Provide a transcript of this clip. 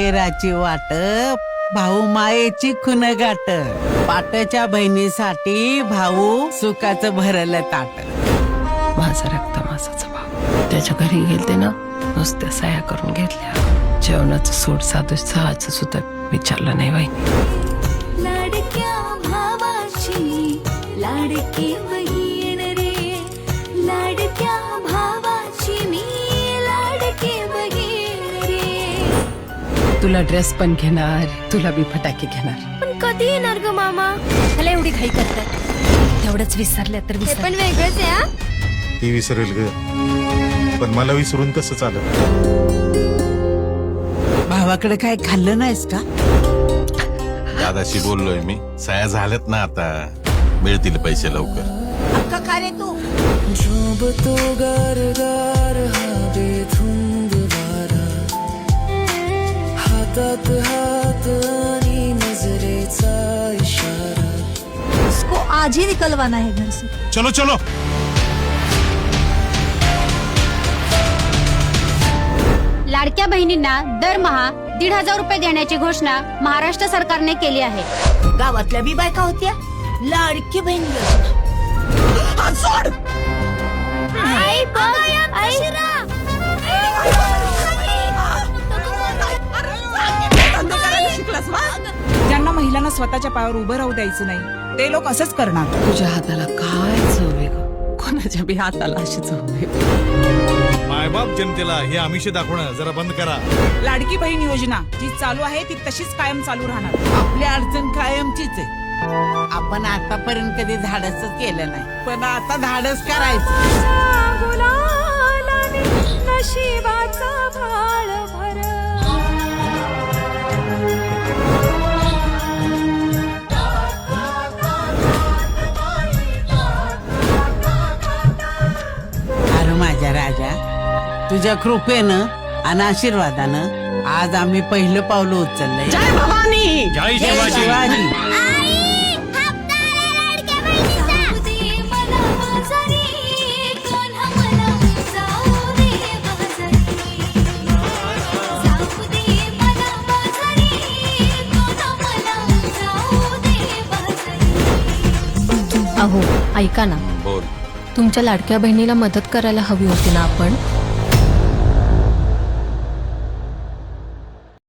माहेराची वाट, भाऊ मायेची खुन गाठ, पाटच्या बहिणीसाठी भाऊ सुखाचं भरलं ताट. माझा रक्त माझाचा भाऊ त्याच्या घरी गेलते ना, नुसत्या सह्या करून घेतल्या. जेवणाचं सोड साधू चहाचं सुद्धा विचारलं नाही वहिनी. लाडक्या भावाची लाडकी बहीण रे, लाडक्या भावाची मी लाडकी बहीण रे. तुला ड्रेस पण घेणार, तुला बी फटाके घेणार. पण कधी येणार ग मामा? मला एवढी घाई करतात, तेवढंच विसरल्या तर हे विसर. पण वेगळंच आहे हा. ती विसरेल ग, पण मला विसरून कसं चालत. भावाकडे काय खाल्लं नाहीस का? दादाशी बोललोय मी, सह्या झाल्यात ना, आता मिळतील पैसे लवकर. अक्का का रे तू? इसको आज ही निकलवाना है घर से. चलो चलो. लाडक्या बहिणींना दरमहा 1,500 रुपये देण्याची घोषणा महाराष्ट्र सरकारने केली आहे. गावातल्या बी बायका होत्या लाडकी बहीण योजना. आई बघ, आई. ज्यांना महिलांना स्वतःच्या पायावर उभं राहू द्यायचं नाही ते लोक असंच करणार. तुझ्या हाताला काय चव आहे ग? कोणाच्या बी हाताला अशी चव आहे. मायबाप जनतेला हे आमिष दाखवणं जरा बंद करा. लाडकी बहीण योजना जी चालू आहे ती तशीच कायम चालू राहणार. आपली अडचण कायमचीच आहे. आपण आतापर्यंत कधी धाडस केलं नाही, पण आता धाडस करायचं. गुलालाने नशिबाचा भाळ भर. अरे माझ्या राजा, तुझ्या कृपेनं आणि आशीर्वादानं आज आम्ही पहिलं पावलं उचललंय. जय भवानी. जय जय शिवाजी. शिवाजी. जाऊ दे मला बाजारी, कोण्हा मला जाऊ दे बाजारी. जाऊ दे मला बाजारी, कोण्हा मला जाऊ दे बाजारी. अहो ऐका ना, बोल. तुमच्या लाडक्या बहिणीला मदत करायला हवी होती ना आपण.